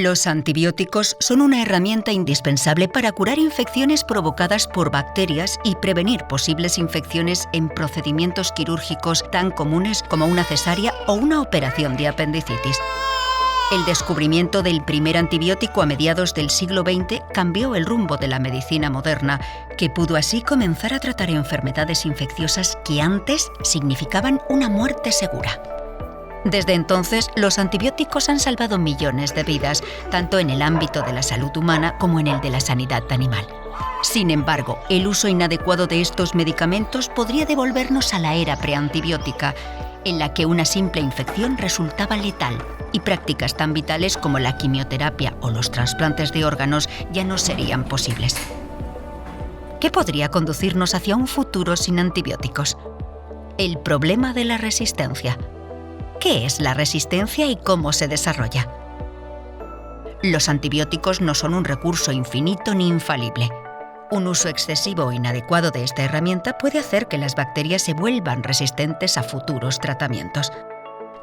Los antibióticos son una herramienta indispensable para curar infecciones provocadas por bacterias y prevenir posibles infecciones en procedimientos quirúrgicos tan comunes como una cesárea o una operación de apendicitis. El descubrimiento del primer antibiótico a mediados del siglo XX cambió el rumbo de la medicina moderna, que pudo así comenzar a tratar enfermedades infecciosas que antes significaban una muerte segura. Desde entonces, los antibióticos han salvado millones de vidas, tanto en el ámbito de la salud humana como en el de la sanidad animal. Sin embargo, el uso inadecuado de estos medicamentos podría devolvernos a la era preantibiótica, en la que una simple infección resultaba letal y prácticas tan vitales como la quimioterapia o los trasplantes de órganos ya no serían posibles. ¿Qué podría conducirnos hacia un futuro sin antibióticos? El problema de la resistencia. ¿Qué es la resistencia y cómo se desarrolla? Los antibióticos no son un recurso infinito ni infalible. Un uso excesivo o inadecuado de esta herramienta puede hacer que las bacterias se vuelvan resistentes a futuros tratamientos.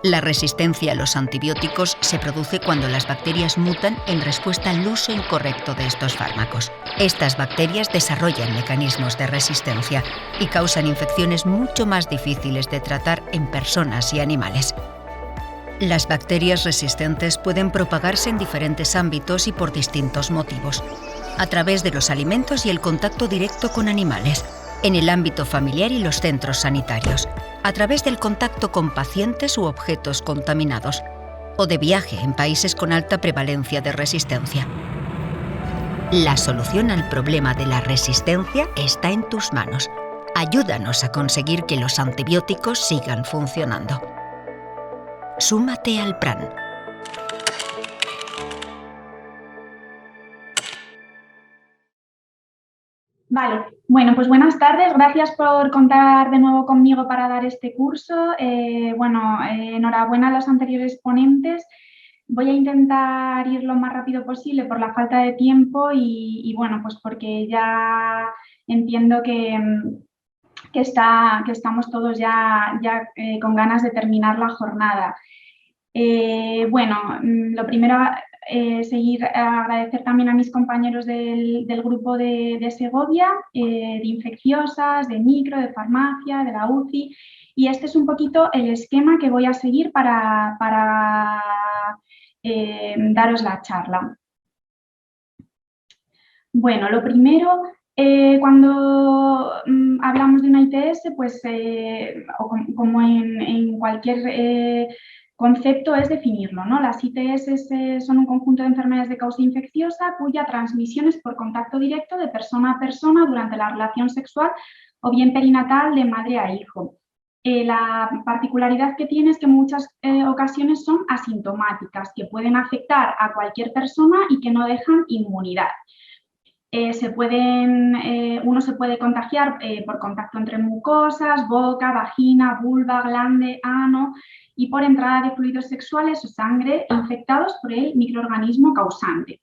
La resistencia a los antibióticos se produce cuando las bacterias mutan en respuesta al uso incorrecto de estos fármacos. Estas bacterias desarrollan mecanismos de resistencia y causan infecciones mucho más difíciles de tratar en personas y animales. Las bacterias resistentes pueden propagarse en diferentes ámbitos y por distintos motivos: a través de los alimentos y el contacto directo con animales, en el ámbito familiar y los centros sanitarios, a través del contacto con pacientes u objetos contaminados, o de viaje en países con alta prevalencia de resistencia. La solución al problema de la resistencia está en tus manos. Ayúdanos a conseguir que los antibióticos sigan funcionando. Súmate al PRAN. Vale, bueno, pues buenas tardes. Gracias por contar de nuevo conmigo para dar este curso. Enhorabuena a los anteriores ponentes. Voy a intentar ir lo más rápido posible por la falta de tiempo y bueno, pues porque ya entiendo que estamos todos ya con ganas de terminar la jornada. Lo primero, agradecer también a mis compañeros del grupo de Segovia, de infecciosas, de micro, de farmacia, de la UCI, y este es un poquito el esquema que voy a seguir para daros la charla. Bueno, lo primero, cuando hablamos de una ITS, pues, como en cualquier concepto, es definirlo, ¿no? Las ITS son un conjunto de enfermedades de causa infecciosa cuya transmisión es por contacto directo de persona a persona durante la relación sexual o bien perinatal de madre a hijo. La particularidad que tiene es que en muchas ocasiones son asintomáticas, que pueden afectar a cualquier persona y que no dejan inmunidad. Uno se puede contagiar por contacto entre mucosas, boca, vagina, vulva, glande, ano y por entrada de fluidos sexuales o sangre infectados por el microorganismo causante.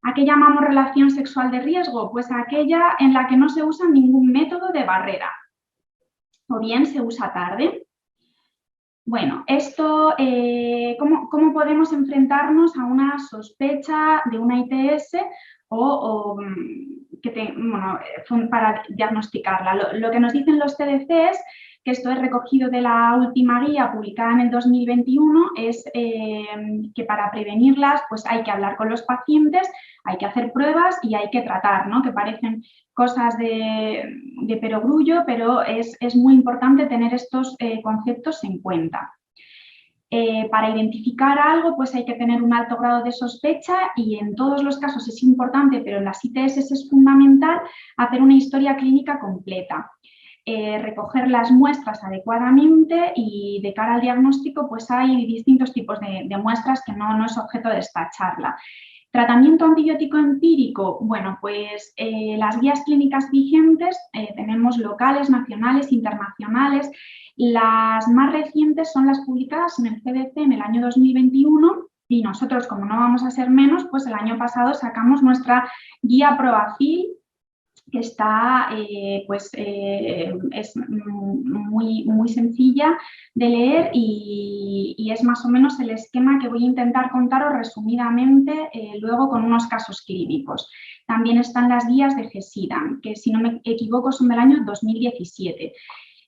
¿A qué llamamos relación sexual de riesgo? Pues a aquella en la que no se usa ningún método de barrera o bien se usa tarde. Bueno, esto, ¿cómo podemos enfrentarnos a una sospecha de una ITS para diagnosticarla? Lo que nos dicen los CDCs, que esto es recogido de la última guía publicada en el 2021, es que para prevenirlas pues hay que hablar con los pacientes, hay que hacer pruebas y hay que tratar, ¿no? Que parecen cosas de perogrullo, pero es muy importante tener estos conceptos en cuenta. Para identificar algo, pues hay que tener un alto grado de sospecha y en todos los casos es importante, pero en las ITS es fundamental hacer una historia clínica completa. Recoger las muestras adecuadamente y de cara al diagnóstico pues hay distintos tipos de muestras que no es objeto de esta charla. Tratamiento antibiótico empírico, bueno, pues las guías clínicas vigentes tenemos locales, nacionales, internacionales. Las más recientes son las publicadas en el CDC en el año 2021 y nosotros, como no vamos a ser menos, pues el año pasado sacamos nuestra guía ProAfil que está, es muy sencilla de leer y es más o menos el esquema que voy a intentar contaros resumidamente luego con unos casos clínicos. También están las guías de GESIDAN, que si no me equivoco son del año 2017.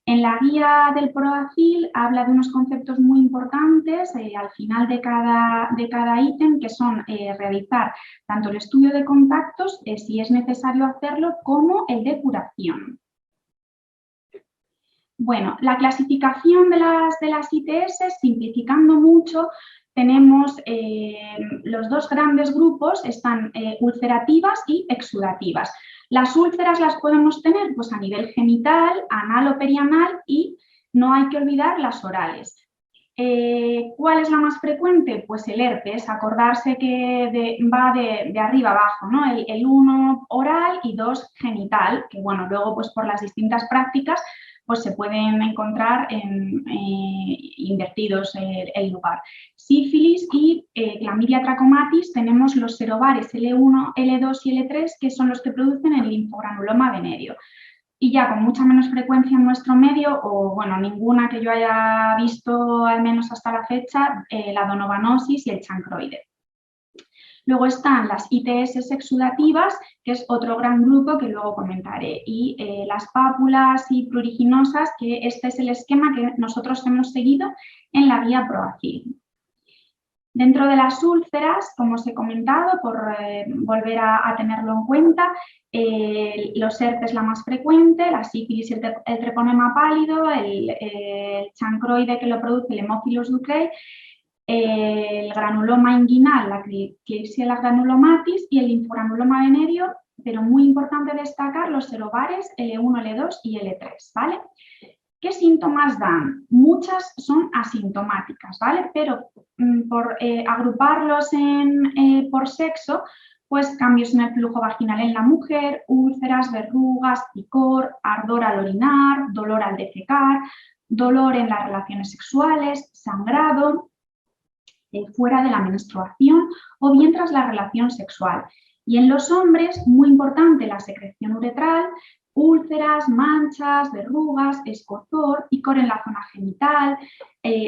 En la guía del PROACIL habla de unos conceptos muy importantes al final de cada ítem, que son realizar tanto el estudio de contactos, si es necesario hacerlo, como el de curación. Bueno, la clasificación de las ITS, simplificando mucho, tenemos los dos grandes grupos, están ulcerativas y exudativas. Las úlceras las podemos tener pues, a nivel genital, anal o perianal y no hay que olvidar las orales. ¿Cuál es la más frecuente? Pues el herpes, acordarse que va de arriba abajo, ¿no? El 1 oral y 2 genital, que bueno, luego pues por las distintas prácticas pues se pueden encontrar invertidos el lugar. Sífilis y clamidia trachomatis, tenemos los serovares L1, L2 y L3, que son los que producen el linfogranuloma venéreo. Y ya con mucha menos frecuencia en nuestro medio, o bueno, ninguna que yo haya visto al menos hasta la fecha, la donovanosis y el chancroide. Luego están las ITS exudativas, que es otro gran grupo que luego comentaré, y las pápulas y pruriginosas, que este es el esquema que nosotros hemos seguido en la guía PROACIL. Dentro de las úlceras, como os he comentado, por volver a tenerlo en cuenta, los herpes la más frecuente, la sífilis y el treponema pálido, el chancroide que lo produce el Haemophilus ducreyi, el granuloma inguinal, la Klebsiella granulomatis y el linfogranuloma venéreo, pero muy importante destacar los serovares L1, L2 y L3, ¿vale? ¿Qué síntomas dan? Muchas son asintomáticas, ¿vale? Pero por agruparlos por sexo, pues cambios en el flujo vaginal en la mujer, úlceras, verrugas, picor, ardor al orinar, dolor al defecar, dolor en las relaciones sexuales, sangrado, fuera de la menstruación o bien tras la relación sexual. Y en los hombres, muy importante la secreción uretral, úlceras, manchas, verrugas, escozor, picor en la zona genital,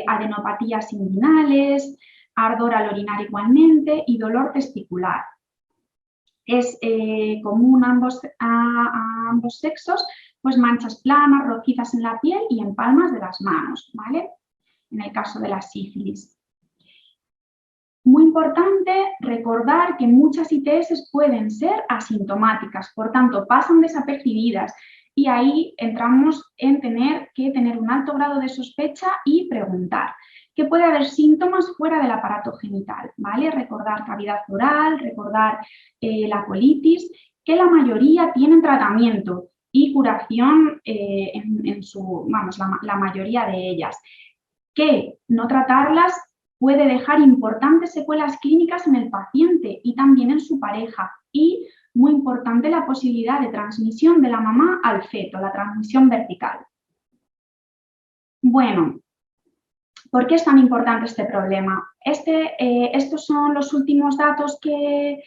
adenopatías inguinales, ardor al orinar igualmente y dolor testicular. Es común a ambos sexos, pues manchas planas, rojizas en la piel y en palmas de las manos, ¿vale? En el caso de la sífilis. Muy importante recordar que muchas ITS pueden ser asintomáticas, por tanto pasan desapercibidas y ahí entramos en tener que tener un alto grado de sospecha y preguntar. Que puede haber síntomas fuera del aparato genital, ¿vale? Recordar cavidad oral, recordar la colitis, que la mayoría tienen tratamiento y curación la mayoría de ellas. Que no tratarlas puede dejar importantes secuelas clínicas en el paciente y también en su pareja. Y, muy importante, la posibilidad de transmisión de la mamá al feto, la transmisión vertical. Bueno, ¿por qué es tan importante este problema? Estos son los últimos datos que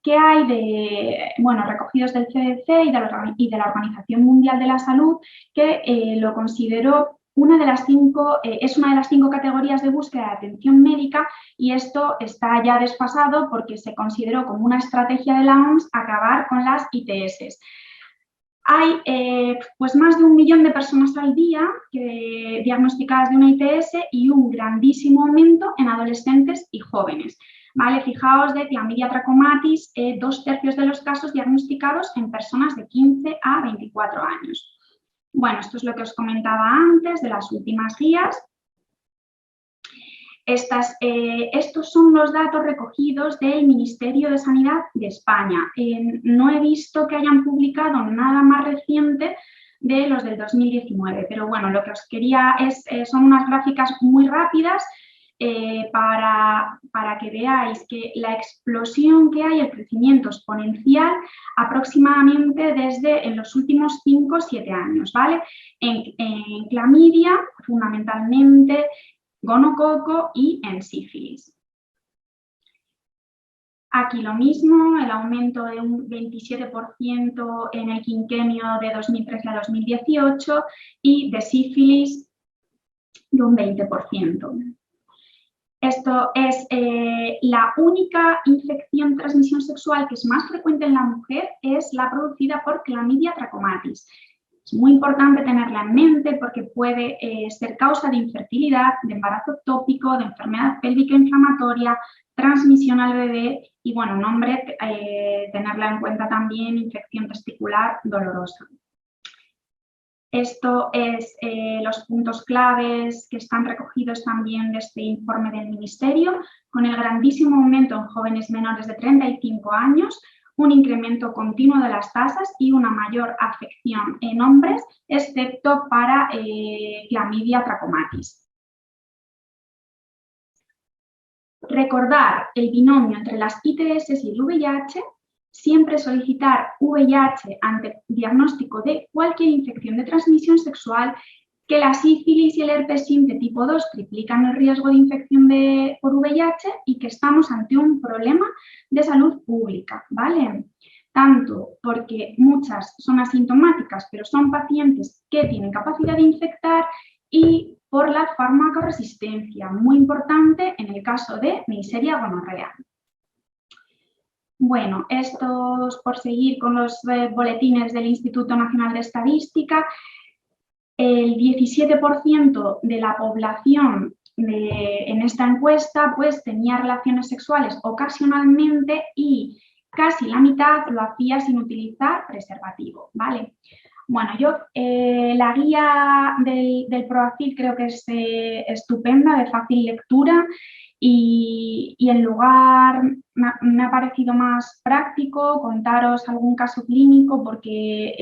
hay recogidos del CDC y de la Organización Mundial de la Salud, que lo consideró es una de las 5 categorías de búsqueda de atención médica y esto está ya desfasado porque se consideró como una estrategia de la OMS acabar con las ITS. Hay pues más de 1 millón de personas al día diagnosticadas de una ITS y un grandísimo aumento en adolescentes y jóvenes. ¿Vale? Fijaos de clamidia trachomatis, 2/3 de los casos diagnosticados en personas de 15 a 24 años. Bueno, esto es lo que os comentaba antes de las últimas guías. Estos son los datos recogidos del Ministerio de Sanidad de España. No he visto que hayan publicado nada más reciente de los del 2019, pero bueno, lo que os quería son unas gráficas muy rápidas para que veáis que la explosión que hay, el crecimiento exponencial, aproximadamente desde en los últimos 5 o 7 años, ¿vale? En clamidia, fundamentalmente, gonococo y en sífilis. Aquí lo mismo, el aumento de un 27% en el quinquenio de 2013 a 2018 y de sífilis de un 20%. Esto es la única infección de transmisión sexual que es más frecuente en la mujer, es la producida por Chlamydia trachomatis. Es muy importante tenerla en mente porque puede ser causa de infertilidad, de embarazo ectópico, de enfermedad pélvica inflamatoria, transmisión al bebé y, bueno, un hombre, tenerla en cuenta también, infección testicular dolorosa. Esto es los puntos claves que están recogidos también de este informe del Ministerio, con el grandísimo aumento en jóvenes menores de 35 años, un incremento continuo de las tasas y una mayor afección en hombres, excepto para Chlamydia trachomatis. Recordar el binomio entre las ITS y el VIH. Siempre solicitar VIH ante diagnóstico de cualquier infección de transmisión sexual, que la sífilis y el herpes simple tipo 2 triplican el riesgo de infección por VIH y que estamos ante un problema de salud pública, ¿vale? Tanto porque muchas son asintomáticas, pero son pacientes que tienen capacidad de infectar, y por la farmacoresistencia, muy importante en el caso de Neisseria gonorrea. Bueno, estos, por seguir con los boletines del Instituto Nacional de Estadística, el 17% de la población en esta encuesta pues tenía relaciones sexuales ocasionalmente y casi la mitad lo hacía sin utilizar preservativo, ¿vale? Bueno, yo la guía del PROACID creo que es estupenda, de fácil lectura. Y en lugar, me ha parecido más práctico contaros algún caso clínico porque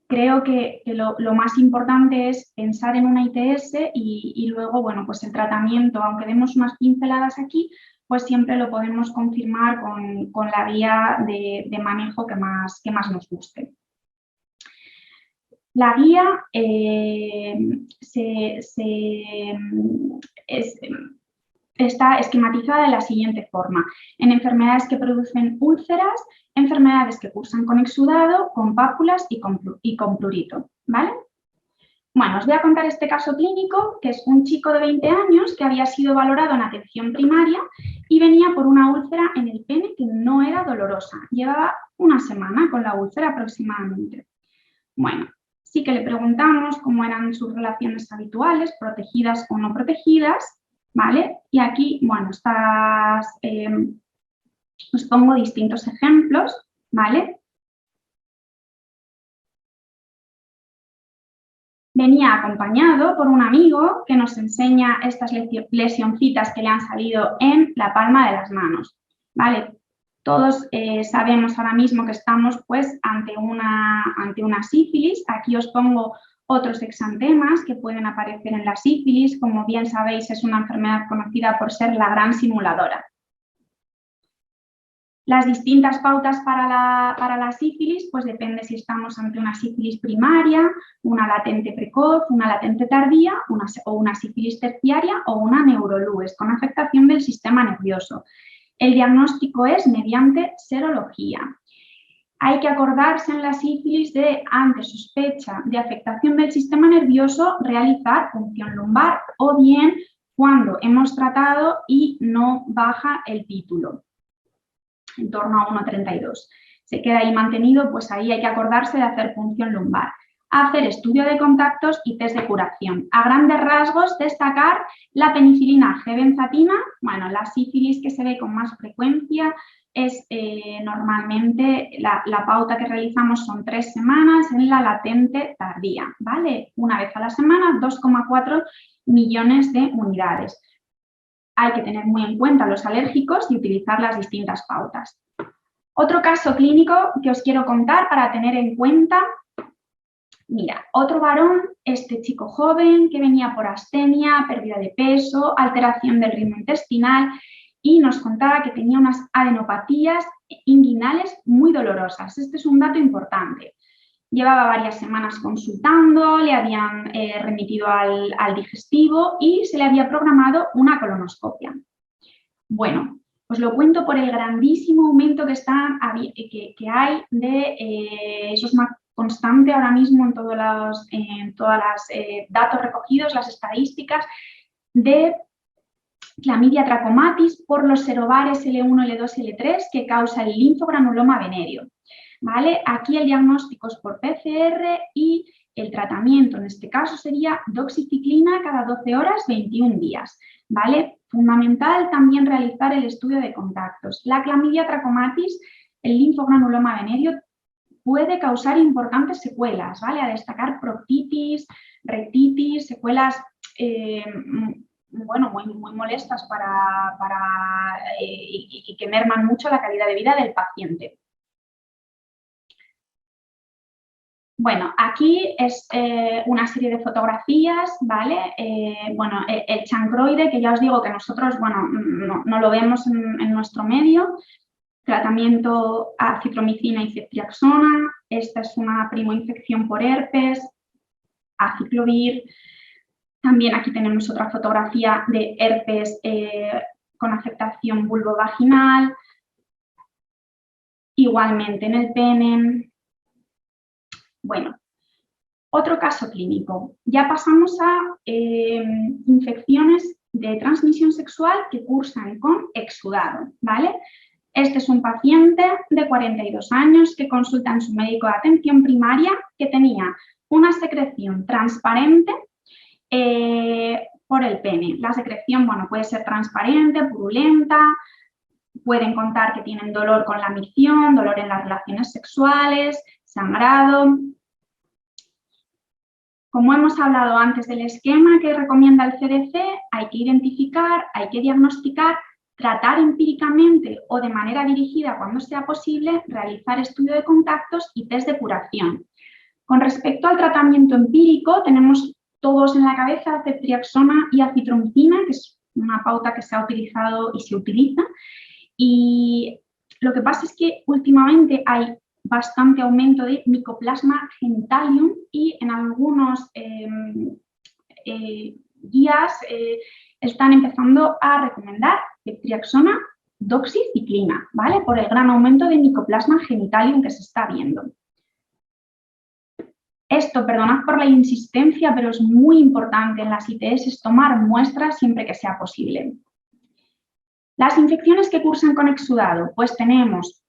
creo que lo más importante es pensar en una ITS y luego, bueno, pues el tratamiento, aunque demos unas pinceladas aquí, pues siempre lo podemos confirmar con la guía de manejo que más nos guste. La guía está esquematizada de la siguiente forma: en enfermedades que producen úlceras, enfermedades que cursan con exudado, con pápulas y con prurito, ¿vale? Bueno, os voy a contar este caso clínico, que es un chico de 20 años que había sido valorado en atención primaria y venía por una úlcera en el pene que no era dolorosa. Llevaba una semana con la úlcera aproximadamente. Bueno, sí que le preguntamos cómo eran sus relaciones habituales, protegidas o no protegidas, ¿vale? Y aquí, bueno, os pongo distintos ejemplos, ¿vale? Venía acompañado por un amigo que nos enseña estas lesioncitas que le han salido en la palma de las manos, ¿vale? Todos sabemos ahora mismo que estamos pues ante una sífilis. Aquí os pongo otros exantemas que pueden aparecer en la sífilis. Como bien sabéis, es una enfermedad conocida por ser la gran simuladora. Las distintas pautas para la sífilis, pues depende si estamos ante una sífilis primaria, una latente precoz, una latente tardía, o una sífilis terciaria o una neurolues con afectación del sistema nervioso. El diagnóstico es mediante serología. Hay que acordarse en la sífilis de, ante sospecha de afectación del sistema nervioso, realizar punción lumbar, o bien cuando hemos tratado y no baja el título, en torno a 1,32. Se queda ahí mantenido, pues ahí hay que acordarse de hacer punción lumbar. Hacer estudio de contactos y test de curación. A grandes rasgos, destacar la penicilina G-benzatina. Bueno, la sífilis que se ve con más frecuencia es normalmente la pauta que realizamos son 3 semanas en la latente tardía, ¿vale? Una vez a la semana, 2,4 millones de unidades. Hay que tener muy en cuenta los alérgicos y utilizar las distintas pautas. Otro caso clínico que os quiero contar para tener en cuenta. Mira, otro varón, este chico joven que venía por astenia, pérdida de peso, alteración del ritmo intestinal, y nos contaba que tenía unas adenopatías inguinales muy dolorosas. Este es un dato importante. Llevaba varias semanas consultando, le habían remitido al digestivo y se le había programado una colonoscopia. Bueno, Os lo cuento por el grandísimo aumento que hay de, eso es una constante ahora mismo en todos los datos recogidos, las estadísticas, de clamidia trachomatis por los serovares L1, L2 y L3 que causa el linfogranuloma venéreo. ¿Vale? Aquí el diagnóstico es por PCR y el tratamiento en este caso sería doxiciclina cada 12 horas, 21 días. ¿Vale? Fundamental también realizar el estudio de contactos. La clamidia trachomatis, el linfogranuloma venéreo, puede causar importantes secuelas, ¿vale? A destacar proctitis, rectitis, secuelas bueno, muy molestas y que merman mucho la calidad de vida del paciente. Bueno, aquí es una serie de fotografías, ¿vale? Bueno, el chancroide, que ya os digo que nosotros, bueno, no lo vemos en nuestro medio. Tratamiento acitromicina y ceftriaxona. Esta es una primoinfección por herpes, aciclovir. También aquí tenemos otra fotografía de herpes con afectación vulvovaginal. Igualmente en el pene. Bueno, otro caso clínico. Ya pasamos a infecciones de transmisión sexual que cursan con exudado, ¿vale? Este es un paciente de 42 años que consulta en su médico de atención primaria que tenía una secreción transparente por el pene. La secreción, bueno, puede ser transparente, purulenta, pueden contar que tienen dolor con la micción, dolor en las relaciones sexuales, sangrado. Como hemos hablado antes del esquema que recomienda el CDC, hay que identificar, hay que diagnosticar, tratar empíricamente o de manera dirigida cuando sea posible, realizar estudio de contactos y test de curación. Con respecto al tratamiento empírico, tenemos todos en la cabeza ceftriaxona y acitromicina, que es una pauta que se ha utilizado y se utiliza. Y lo que pasa es que últimamente hay bastante aumento de Mycoplasma genitalium y en algunos guías están empezando a recomendar ceftriaxona, doxiciclina, ¿vale? Por el gran aumento de Mycoplasma genitalium que se está viendo. Esto, perdonad por la insistencia, pero es muy importante en las ITS es tomar muestras siempre que sea posible. Las infecciones que cursan con exudado, pues tenemos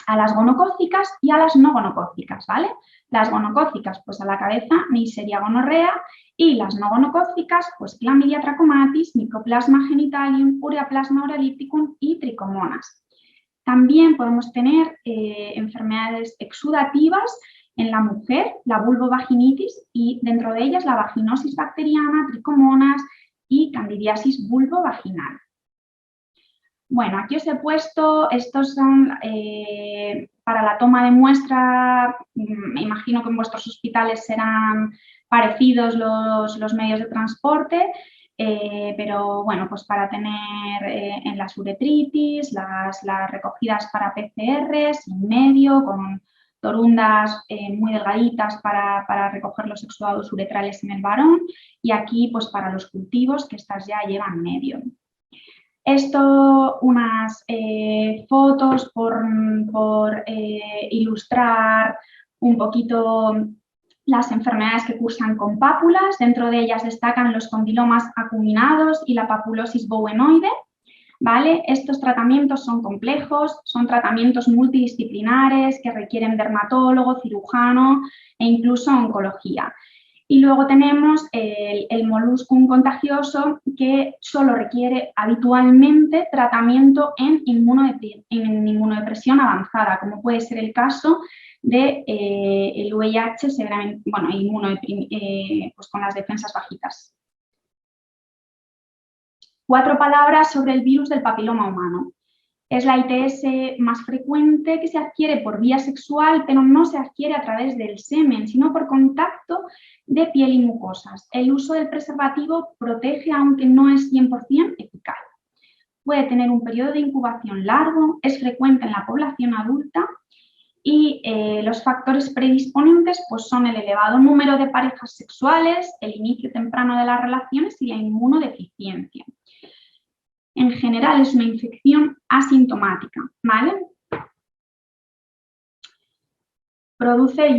a las gonocócicas y a las no gonocócicas, ¿vale? Las gonocócicas, pues a la cabeza, Neisseria gonorrea, y las no gonocócicas, pues clamidia trachomatis, Mycoplasma genitalium, ureaplasma urolithicum y tricomonas. También podemos tener enfermedades exudativas en la mujer, la vulvovaginitis, y dentro de ellas la vaginosis bacteriana, tricomonas y candidiasis vulvovaginal. Bueno, aquí os he puesto, estos son para la toma de muestra, me imagino que en vuestros hospitales serán parecidos los medios de transporte, pero bueno, pues para tener en las uretritis, las recogidas para PCR, sin medio, con torundas muy delgaditas para recoger los exudados uretrales en el varón, y aquí pues para los cultivos, que estas ya llevan medio. Esto, unas fotos por ilustrar un poquito las enfermedades que cursan con pápulas. Dentro de ellas destacan los condilomas acuminados y la papulosis bowenoide, ¿vale? Estos tratamientos son complejos, son tratamientos multidisciplinares que requieren dermatólogo, cirujano e incluso oncología. Y luego tenemos el moluscum contagioso, que solo requiere habitualmente tratamiento en inmunodepresión avanzada, como puede ser el caso de el VIH severamente, bueno, pues con las defensas bajitas. 4 palabras sobre el virus del papiloma humano. Es la ITS más frecuente que se adquiere por vía sexual, pero no se adquiere a través del semen, sino por contacto de piel y mucosas. El uso del preservativo protege, aunque no es 100% eficaz. Puede tener un periodo de incubación largo, es frecuente en la población adulta y los factores predisponentes pues, son el elevado número de parejas sexuales, el inicio temprano de las relaciones y la inmunodeficiencia. en general es una infección asintomática, ¿vale? Produce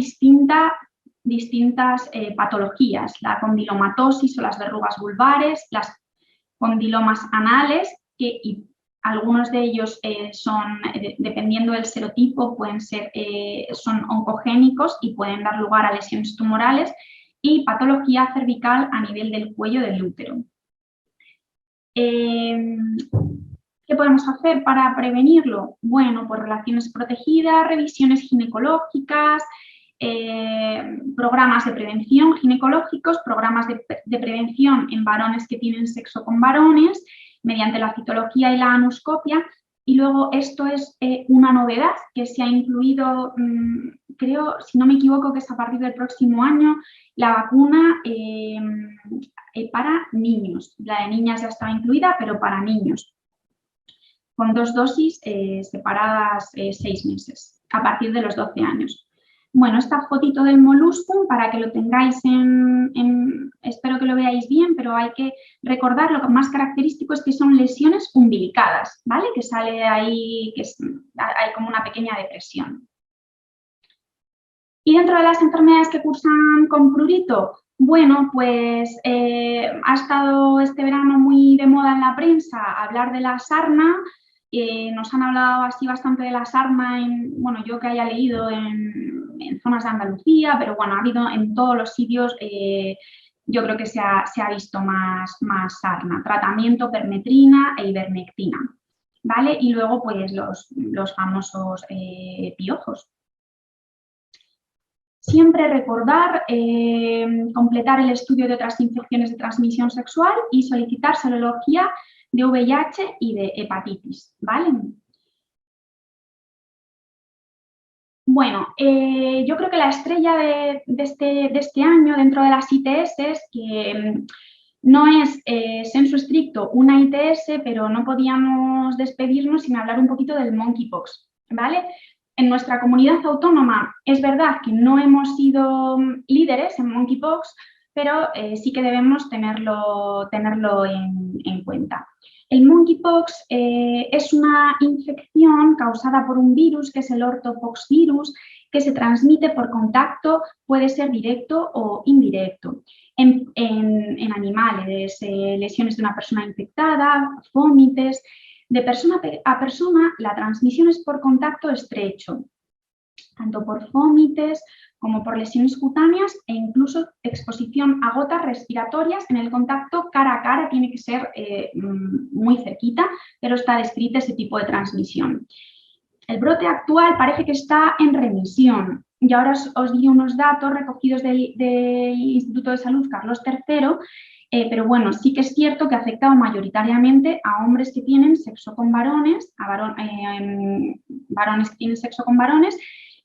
distintas patologías, la condilomatosis o las verrugas vulvares, las condilomas anales, y algunos de ellos son, dependiendo del serotipo, son oncogénicos y pueden dar lugar a lesiones tumorales, y patología cervical a nivel del cuello del útero. ¿Qué podemos hacer para prevenirlo? Bueno, pues relaciones protegidas, revisiones ginecológicas, programas de prevención ginecológicos, programas de prevención en varones que tienen sexo con varones, mediante la citología y la anuscopia. Y luego esto es una novedad que se ha incluido, creo, si no me equivoco, que es a partir del próximo año, la vacuna para niños. La de niñas ya estaba incluida, pero para niños, con 2 dosis separadas 6 meses, a partir de los 12 años. Bueno, esta fotito del moluscum, para que lo tengáis espero que lo veáis bien, pero hay que recordar, lo más característico es que son lesiones umbilicadas, ¿vale? Que sale ahí, hay como una pequeña depresión. Y dentro de las enfermedades que cursan con prurito, bueno, pues ha estado este verano muy de moda en la prensa hablar de la sarna. Nos han hablado así bastante de la sarna, bueno, yo que haya leído en zonas de Andalucía, pero bueno, ha habido en todos los sitios, yo creo que se ha visto más sarna, tratamiento permetrina e ivermectina, ¿vale? Y luego pues los famosos piojos. Siempre recordar, completar el estudio de otras infecciones de transmisión sexual y solicitar serología de VIH y de hepatitis, ¿vale? Bueno, yo creo que la estrella de este año dentro de las ITS, que no es sensu estricto una ITS, pero no podíamos despedirnos sin hablar un poquito del monkeypox, ¿vale? En nuestra comunidad autónoma es verdad que no hemos sido líderes en monkeypox, pero sí que debemos tenerlo en cuenta. El monkeypox es una infección causada por un virus, que es el ortopoxvirus, que se transmite por contacto, puede ser directo o indirecto, en animales, lesiones de una persona infectada, vómites. De persona a persona, la transmisión es por contacto estrecho, tanto por vómites como por lesiones cutáneas e incluso exposición a gotas respiratorias. En el contacto cara a cara tiene que ser muy cerquita, pero está descrita ese tipo de transmisión. El brote actual parece que está en remisión. Y ahora os diré unos datos recogidos del Instituto de Salud Carlos III, pero bueno, sí que es cierto que ha afectado mayoritariamente a hombres que tienen sexo con varones, varones que tienen sexo con varones,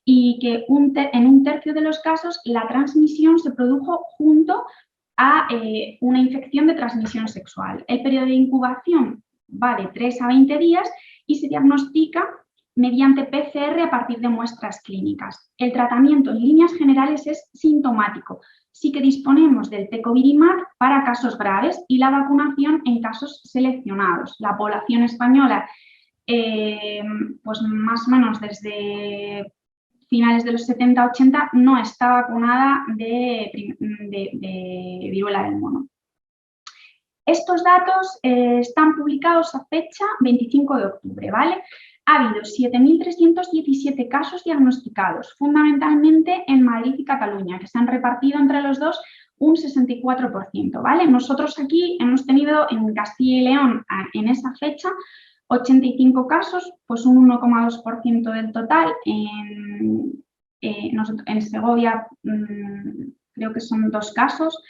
y que en un tercio de los casos la transmisión se produjo junto a una infección de transmisión sexual. El periodo de incubación va de 3 a 20 días y se diagnostica mediante PCR a partir de muestras clínicas. El tratamiento en líneas generales es sintomático. Sí que disponemos del tecovirimat para casos graves y la vacunación en casos seleccionados. La población española, pues más o menos desde finales de los 70-80, no está vacunada de viruela del mono. Estos datos están publicados a fecha 25 de octubre, ¿vale? Ha habido 7.317 casos diagnosticados, fundamentalmente en Madrid y Cataluña, que se han repartido entre los dos un 64%, ¿vale? Nosotros aquí hemos tenido en Castilla y León, en esa fecha, 85 casos, pues un 1,2% del total. En Segovia creo que son 2 casos.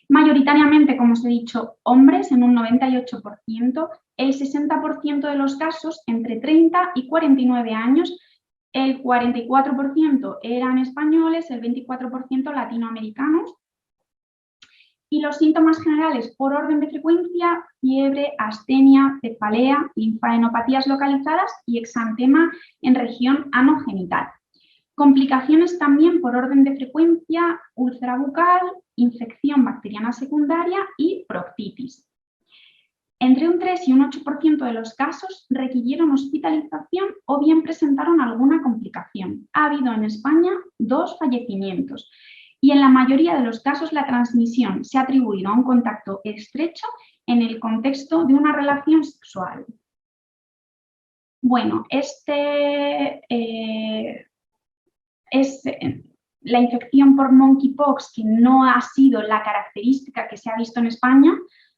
Mayoritariamente, como os he dicho, hombres en un 98%, el 60% de los casos entre 30 y 49 años, el 44% eran españoles, el 24% latinoamericanos. Y los síntomas generales por orden de frecuencia: fiebre, astenia, cefalea, linfadenopatías localizadas y exantema en región anogenital. Complicaciones también por orden de frecuencia: úlcera bucal, infección bacteriana secundaria y proctitis. Entre un 3 y un 8% de los casos requirieron hospitalización o bien presentaron alguna complicación. Ha habido en España 2 fallecimientos y en la mayoría de los casos la transmisión se ha atribuido a un contacto estrecho en el contexto de una relación sexual. Bueno, es la infección por monkeypox, que no ha sido la característica que se ha visto en España,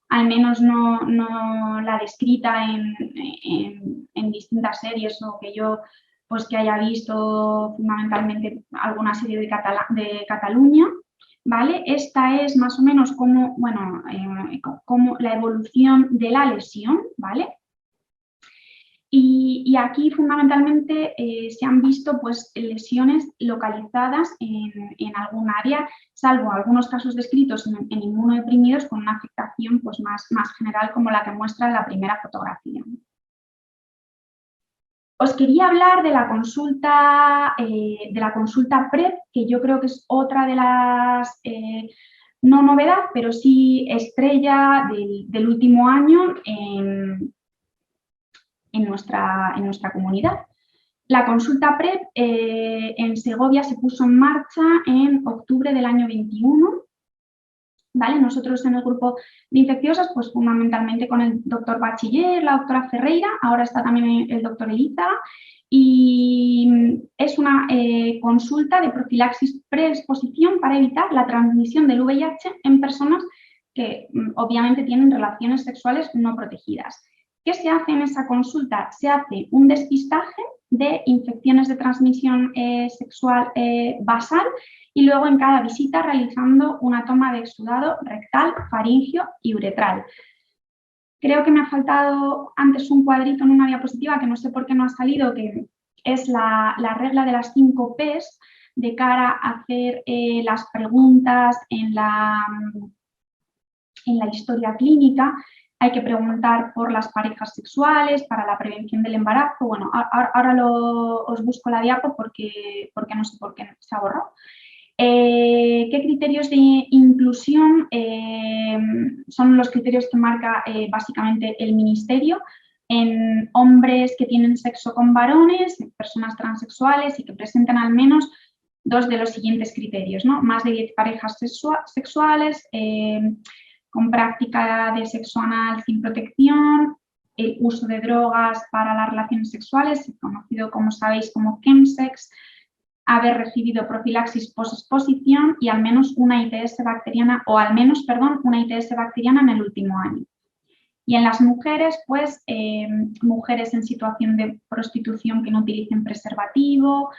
al menos no la descrita en distintas series o que yo pues que haya visto fundamentalmente alguna serie de Cataluña, ¿vale? Esta es más o menos como, bueno, como la evolución de la lesión, ¿vale? Y aquí fundamentalmente se han visto pues, lesiones localizadas en algún área, salvo algunos casos descritos en inmunodeprimidos con una afectación pues, más general como la que muestra la primera fotografía. Os quería hablar de la consulta PrEP, que yo creo que es otra de las, no novedad, pero sí estrella del último año en nuestra comunidad. La consulta PrEP en Segovia se puso en marcha en octubre del año 21. ¿Vale? Nosotros en el grupo de infecciosas, pues fundamentalmente con el doctor Bachiller, la doctora Ferreira, ahora está también el doctor Eliza, y es una consulta de profilaxis preexposición para evitar la transmisión del VIH en personas que obviamente tienen relaciones sexuales no protegidas. ¿Qué se hace en esa consulta? Se hace un despistaje de infecciones de transmisión sexual basal y luego en cada visita realizando una toma de exudado rectal, faríngeo y uretral. Creo que me ha faltado antes un cuadrito en una diapositiva que no sé por qué no ha salido, que es la regla de las 5 Ps de cara a hacer las preguntas en la historia clínica. Hay que preguntar por las parejas sexuales, para la prevención del embarazo. Bueno, ahora os busco la diapo porque no sé por qué se ha borrado. ¿Qué criterios de inclusión son los criterios que marca básicamente el Ministerio en hombres que tienen sexo con varones, personas transexuales y que presentan al menos 2 de los siguientes criterios, ¿no? Más de 10 parejas sexuales, con práctica de sexo anal sin protección, el uso de drogas para las relaciones sexuales, conocido como sabéis como chemsex, haber recibido profilaxis posexposición y al menos una ITS bacteriana, una ITS bacteriana en el último año. Y en las mujeres, pues, mujeres en situación de prostitución que no utilicen preservativo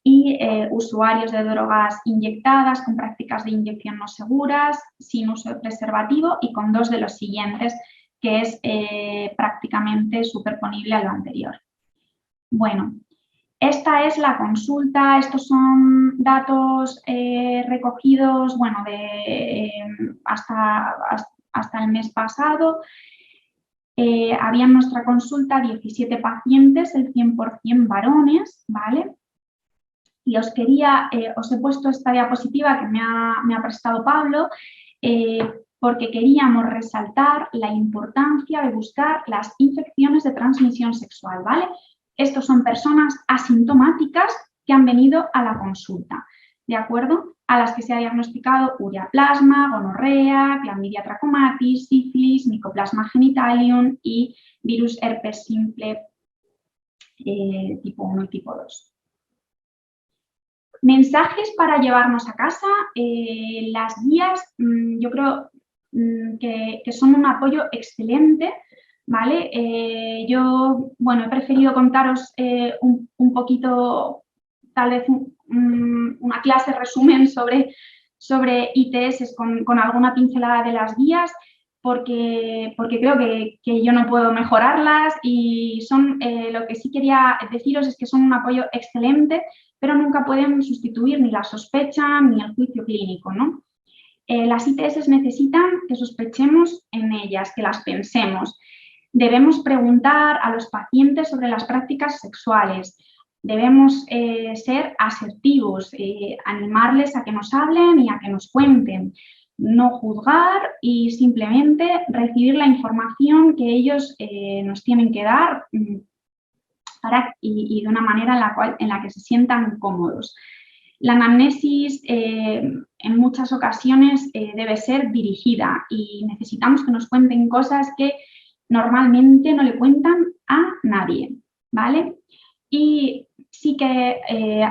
y usuarios de drogas inyectadas con prácticas de inyección no seguras, sin uso de preservativo y con 2 de los siguientes, que es prácticamente superponible a lo anterior. Bueno, esta es la consulta, estos son datos recogidos, bueno, hasta el mes pasado. Había en nuestra consulta 17 pacientes, el 100% varones, ¿vale? Y os he puesto esta diapositiva que me ha prestado Pablo, porque queríamos resaltar la importancia de buscar las infecciones de transmisión sexual, ¿vale? Estos son personas asintomáticas que han venido a la consulta, ¿de acuerdo? A las que se ha diagnosticado ureaplasma, gonorrea, clamidia trachomatis, sífilis, mycoplasma genitalium y virus herpes simple tipo 1 y tipo 2. Mensajes para llevarnos a casa. Las guías yo creo que son un apoyo excelente, ¿vale? Yo, bueno, he preferido contaros un poquito, tal vez una clase resumen sobre ITS con alguna pincelada de las guías, porque creo que yo no puedo mejorarlas y son, lo que sí quería deciros es que son un apoyo excelente, pero nunca pueden sustituir ni la sospecha ni el juicio clínico, ¿no? Las ITS necesitan que sospechemos en ellas, que las pensemos. Debemos preguntar a los pacientes sobre las prácticas sexuales. Debemos ser asertivos, animarles a que nos hablen y a que nos cuenten. no juzgar y simplemente recibir la información que ellos nos tienen que dar y de una manera en la que se sientan cómodos. La anamnesis en muchas ocasiones debe ser dirigida y necesitamos que nos cuenten cosas que normalmente no le cuentan a nadie, ¿vale? Y sí que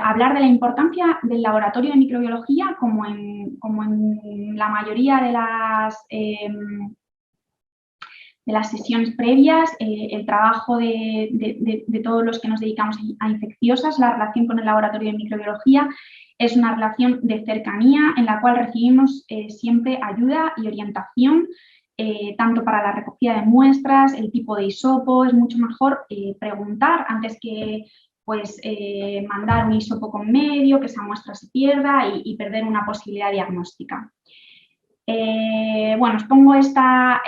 hablar de la importancia del laboratorio de microbiología, como en la mayoría de las sesiones previas, el trabajo de todos los que nos dedicamos a infecciosas, la relación con el laboratorio de microbiología es una relación de cercanía en la cual recibimos siempre ayuda y orientación, tanto para la recogida de muestras, el tipo de hisopo. Es mucho mejor preguntar antes que mandar un hisopo con medio, que esa muestra se pierda y perder una posibilidad diagnóstica. Bueno, os pongo esta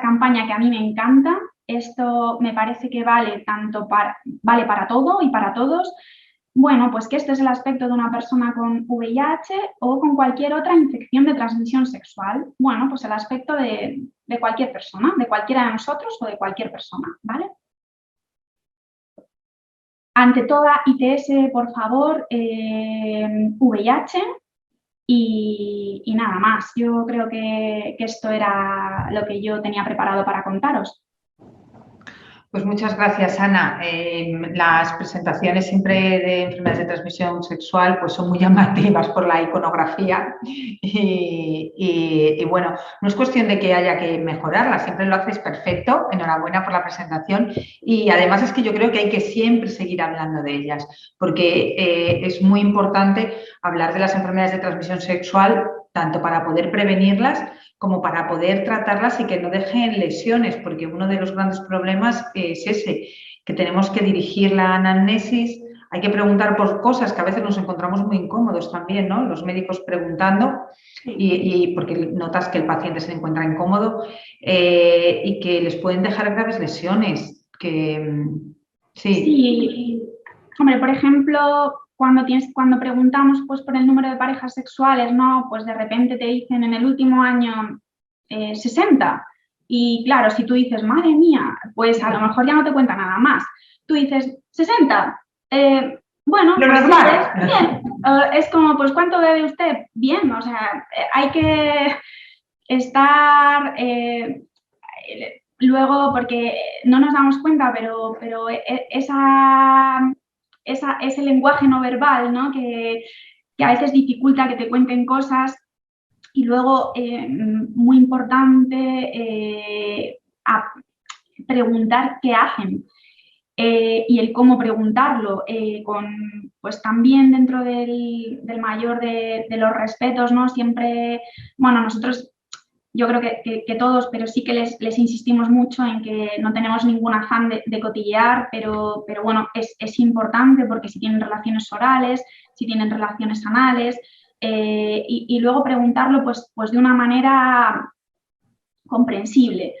campaña que a mí me encanta. Esto me parece que vale para todo y para todos. Bueno, pues que este es el aspecto de una persona con VIH o con cualquier otra infección de transmisión sexual. Bueno, pues el aspecto de cualquier persona, de cualquiera de nosotros o de cualquier persona, ¿vale? Ante toda ITS, por favor, VIH. Y nada más, yo creo que esto era lo que yo tenía preparado para contaros. Pues muchas gracias, Ana. Las presentaciones siempre de enfermedades de transmisión sexual pues son muy llamativas por la iconografía y bueno, no es cuestión de que haya que mejorarla, siempre lo hacéis perfecto, enhorabuena por la presentación y además es que yo creo que hay que siempre seguir hablando de ellas porque es muy importante hablar de las enfermedades de transmisión sexual tanto para poder prevenirlas como para poder tratarlas y que no dejen lesiones, porque uno de los grandes problemas es ese, que tenemos que dirigir la anamnesis, hay que preguntar por cosas que a veces nos encontramos muy incómodos también, ¿no? Los médicos preguntando y porque notas que el paciente se encuentra incómodo y que les pueden dejar graves lesiones. Sí, hombre, por ejemplo, cuando preguntamos pues, por el número de parejas sexuales, ¿no? Pues de repente te dicen en el último año 60. Y claro, si tú dices, madre mía, pues a lo mejor ya no te cuenta nada más. Tú dices, 60. Bueno, lo pues normal. bien. Es como, pues ¿cuánto bebe usted? Bien, o sea, hay que estar... luego, porque no nos damos cuenta, pero ese lenguaje no verbal, ¿no? que a veces dificulta que te cuenten cosas. Y luego, muy importante, preguntar qué hacen y el cómo preguntarlo, pues también dentro del mayor de los respetos, ¿no? Siempre, bueno, nosotros yo creo que todos, pero sí que les insistimos mucho en que no tenemos ningún afán de cotillear, pero bueno, es importante porque si tienen relaciones orales, si tienen relaciones anales, y luego preguntarlo pues de una manera comprensible.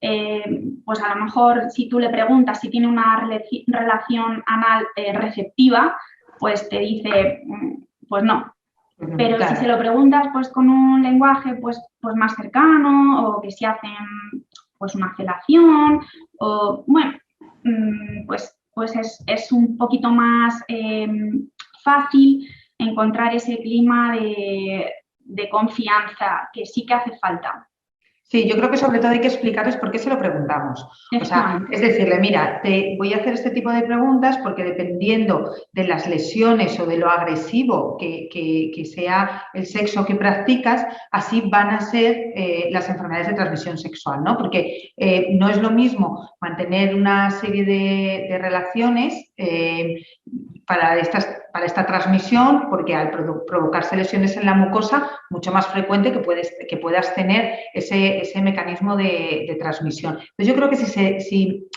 Pues a lo mejor si tú le preguntas si tiene una relación anal receptiva, pues te dice, pues no. Pero claro, si se lo preguntas pues con un lenguaje pues más cercano o que si hacen pues una felación o bueno, pues es un poquito más fácil encontrar ese clima de confianza que sí que hace falta. Sí, yo creo que sobre todo hay que explicarles por qué se lo preguntamos. O sea, es decirle, mira, te voy a hacer este tipo de preguntas porque dependiendo de las lesiones o de lo agresivo que sea el sexo que practicas, así van a ser las enfermedades de transmisión sexual, ¿no? Porque no es lo mismo mantener una serie de relaciones para esta transmisión, porque al provocarse lesiones en la mucosa, mucho más frecuente que puedas tener ese mecanismo de transmisión. Entonces, yo creo que si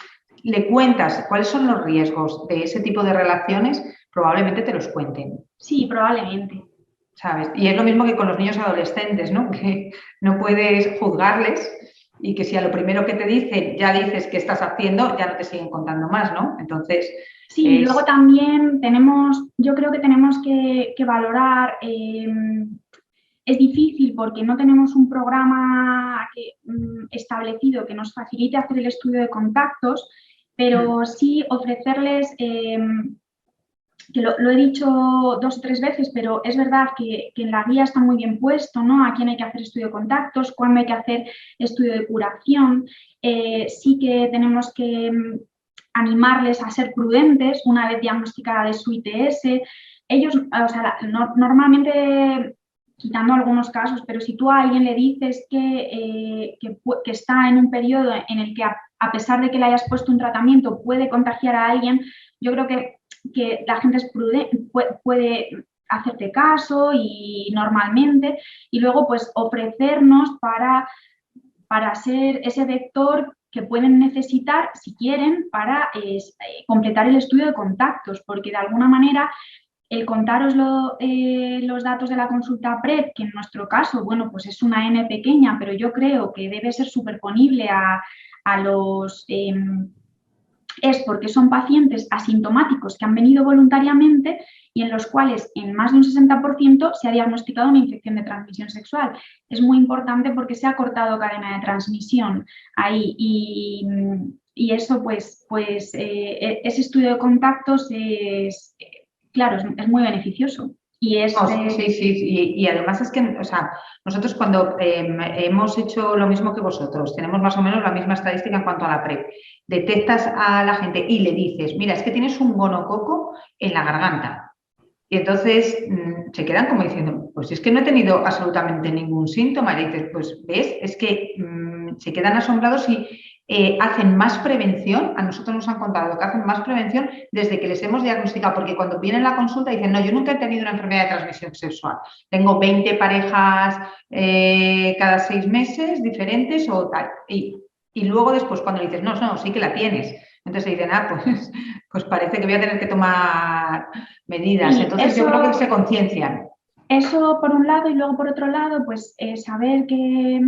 le cuentas cuáles son los riesgos de ese tipo de relaciones, probablemente te los cuenten. Sí, probablemente. ¿Sabes? Y es lo mismo que con los niños adolescentes, ¿no? Que no puedes juzgarles y que si a lo primero que te dicen ya dices qué estás haciendo, ya no te siguen contando más, ¿no? Entonces... Sí, luego también yo creo que tenemos que valorar es difícil porque no tenemos un programa establecido que nos facilite hacer el estudio de contactos, pero sí ofrecerles, que lo he dicho 2 o 3 veces, pero es verdad que en la guía está muy bien puesto, ¿no? A quién hay que hacer estudio de contactos, cuándo hay que hacer estudio de curación. Sí que tenemos que animarles a ser prudentes una vez diagnosticada de su ITS. Ellos, o sea, normalmente, quitando algunos casos, pero si tú a alguien le dices que está en un periodo en el que a pesar de que le hayas puesto un tratamiento puede contagiar a alguien, yo creo que la gente es prudente, puede hacerte caso y normalmente, y luego pues ofrecernos para ser ese vector que pueden necesitar, si quieren, para completar el estudio de contactos, porque de alguna manera el contaros los datos de la consulta PrEP, que en nuestro caso, bueno, pues es una N pequeña, pero yo creo que debe ser superponible a los... es porque son pacientes asintomáticos que han venido voluntariamente y en los cuales en más de un 60% se ha diagnosticado una infección de transmisión sexual. Es muy importante porque se ha cortado cadena de transmisión ahí y eso pues ese estudio de contactos es, claro, es muy beneficioso. Y sí. Y además es que, o sea, nosotros cuando hemos hecho lo mismo que vosotros, tenemos más o menos la misma estadística en cuanto a la PrEP. Detectas a la gente y le dices, mira, es que tienes un gonococo en la garganta. Y entonces se quedan como diciendo, pues es que no he tenido absolutamente ningún síntoma. Y dices, pues ves, es que se quedan asombrados y hacen más prevención. A nosotros nos han contado que hacen más prevención desde que les hemos diagnosticado, porque cuando vienen a la consulta dicen, no, yo nunca he tenido una enfermedad de transmisión sexual. Tengo 20 parejas cada 6 meses diferentes o tal. Y luego después cuando le dices, no, sí que la tienes. Entonces dicen, pues parece que voy a tener que tomar medidas. Sí, entonces yo creo que se conciencian. Eso por un lado, y luego por otro lado, pues saber que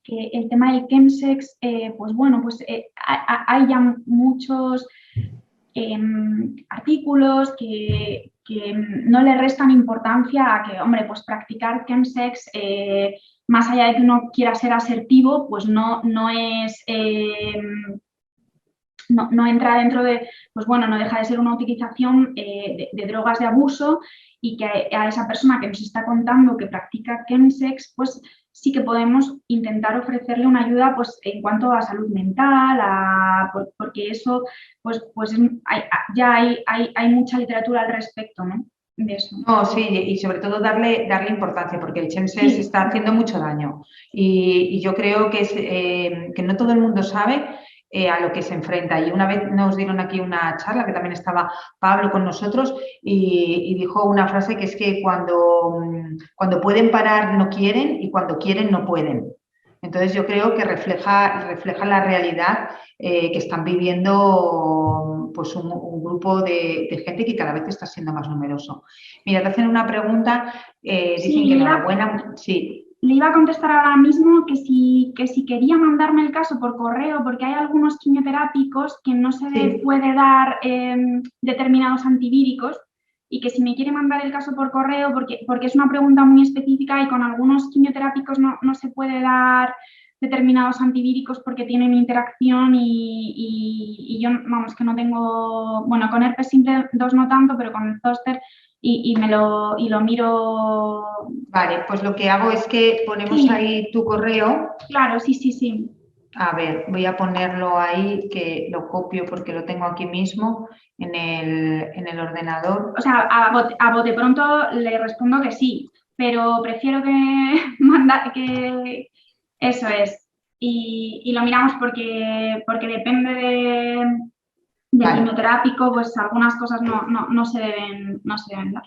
el tema del chemsex, pues bueno, pues hay ya muchos artículos que no le restan importancia a que, hombre, pues practicar chemsex, más allá de que uno quiera ser asertivo, pues no es... No entra dentro de, pues bueno, no deja de ser una utilización de drogas de abuso y que a esa persona que nos está contando que practica chemsex, pues sí que podemos intentar ofrecerle una ayuda pues en cuanto a salud mental, porque eso, pues ya hay mucha literatura al respecto, ¿no? De eso. No, sí, y sobre todo darle importancia, porque el chemsex está haciendo mucho daño. Y yo creo que no todo el mundo sabe a lo que se enfrenta. Y una vez nos dieron aquí una charla, que también estaba Pablo con nosotros, y dijo una frase que es que cuando pueden parar no quieren y cuando quieren no pueden. Entonces yo creo que refleja la realidad que están viviendo pues un grupo de gente que cada vez está siendo más numeroso. Mira, te hacen una pregunta, dicen que enhorabuena. Sí. Le iba a contestar ahora mismo que si quería mandarme el caso por correo, porque hay algunos quimioterápicos que no se puede dar determinados antivíricos y que si me quiere mandar el caso por correo, porque es una pregunta muy específica y con algunos quimioterápicos no se puede dar determinados antivíricos porque tienen interacción y yo, vamos, que no tengo, bueno, con herpes simple 2 no tanto, pero con el zóster y lo miro. Vale, pues lo que hago es que ponemos ahí tu correo. Claro, sí. A ver, voy a ponerlo ahí, que lo copio porque lo tengo aquí mismo en el ordenador. O sea, a bote pronto le respondo que sí, pero prefiero que eso es. Y lo miramos porque depende del quimioterápico, pues algunas cosas no se deben dar.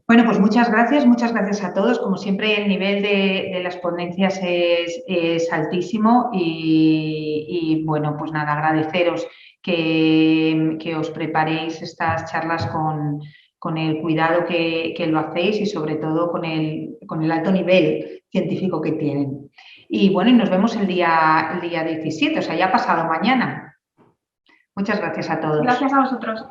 Bueno, pues muchas gracias a todos. Como siempre, el nivel de las ponencias es altísimo y bueno, pues nada, agradeceros que os preparéis estas charlas con el cuidado que lo hacéis y sobre todo con el alto nivel científico que tienen. Y bueno, y nos vemos el día 17, o sea, ya pasado mañana. Muchas gracias a todos. Gracias a vosotros.